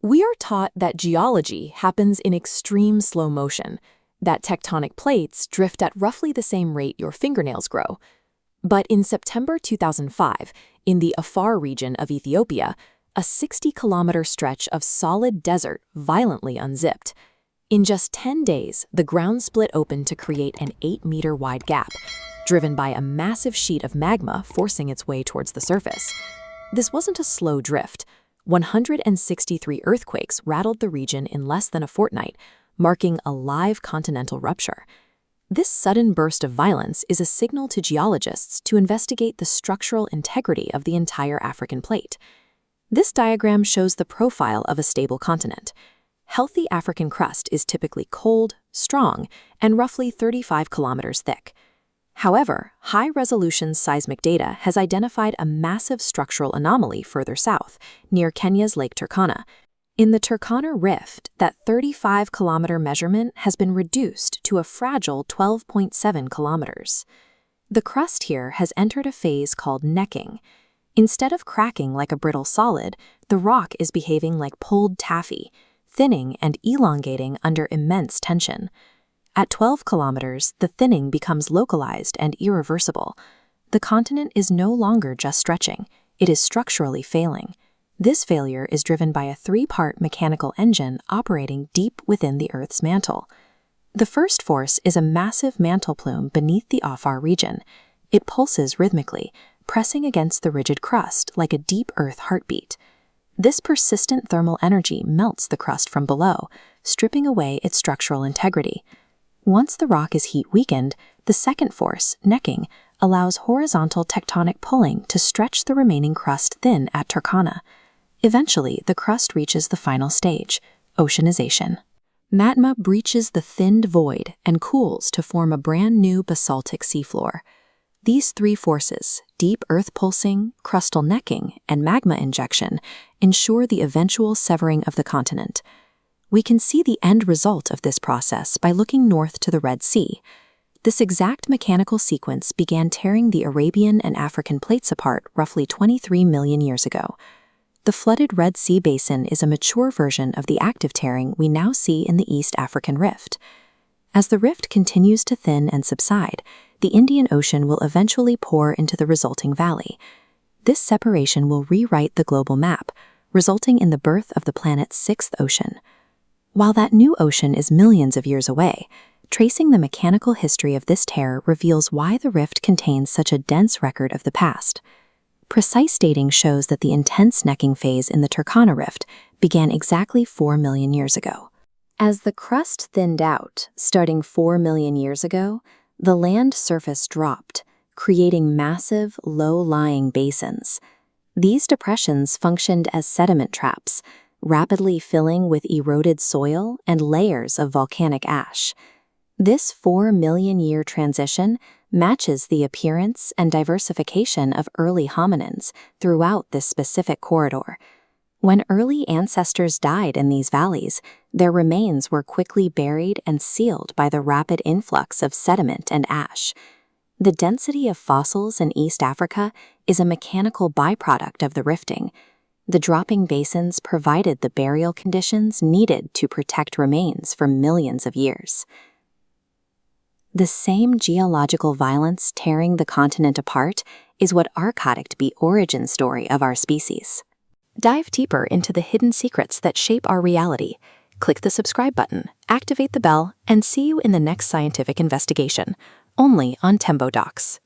We are taught that geology happens in extreme slow motion, that tectonic plates drift at roughly the same rate your fingernails grow. But in September 2005, in the Afar region of Ethiopia, a 60-kilometer stretch of solid desert violently unzipped. In just 10 days, the ground split open to create an 8-meter-wide gap, driven by a massive sheet of magma forcing its way towards the surface. This wasn't a slow drift. 163 earthquakes rattled the region in less than a fortnight, marking a live continental rupture. This sudden burst of violence is a signal to geologists to investigate the structural integrity of the entire African plate. This diagram shows the profile of a stable continent. Healthy African crust is typically cold, strong, and roughly 35 kilometers thick. However, high-resolution seismic data has identified a massive structural anomaly further south, near Kenya's Lake Turkana. In the Turkana Rift, that 35-kilometer measurement has been reduced to a fragile 12.7 kilometers. The crust here has entered a phase called necking. Instead of cracking like a brittle solid, the rock is behaving like pulled taffy, thinning and elongating under immense tension. At 12 kilometers, the thinning becomes localized and irreversible. The continent is no longer just stretching, it is structurally failing. This failure is driven by a 3-part mechanical engine operating deep within the Earth's mantle. The first force is a massive mantle plume beneath the Afar region. It pulses rhythmically, pressing against the rigid crust like a deep Earth heartbeat. This persistent thermal energy melts the crust from below, stripping away its structural integrity. Once the rock is heat-weakened, the second force, necking, allows horizontal tectonic pulling to stretch the remaining crust thin at Turkana. Eventually, the crust reaches the final stage, oceanization. Magma breaches the thinned void and cools to form a brand-new basaltic seafloor. These 3 forces, deep earth pulsing, crustal necking, and magma injection, ensure the eventual severing of the continent. We can see the end result of this process by looking north to the Red Sea. This exact mechanical sequence began tearing the Arabian and African plates apart roughly 23 million years ago. The flooded Red Sea basin is a mature version of the active tearing we now see in the East African Rift. As the rift continues to thin and subside, the Indian Ocean will eventually pour into the resulting valley. This separation will rewrite the global map, resulting in the birth of the planet's 6th ocean. While that new ocean is millions of years away, tracing the mechanical history of this tear reveals why the rift contains such a dense record of the past. Precise dating shows that the intense necking phase in the Turkana Rift began exactly 4 million years ago. As the crust thinned out, starting 4 million years ago, the land surface dropped, creating massive, low-lying basins. These depressions functioned as sediment traps, rapidly filling with eroded soil and layers of volcanic ash. This 4 million-year transition matches the appearance and diversification of early hominins throughout this specific corridor. When early ancestors died in these valleys, their remains were quickly buried and sealed by the rapid influx of sediment and ash. The density of fossils in East Africa is a mechanical byproduct of the rifting. The dropping basins provided the burial conditions needed to protect remains for millions of years. The same geological violence tearing the continent apart is what archaic the origin story of our species. Dive deeper into the hidden secrets that shape our reality. Click the subscribe button, activate the bell, and see you in the next scientific investigation, only on TEMBODocs.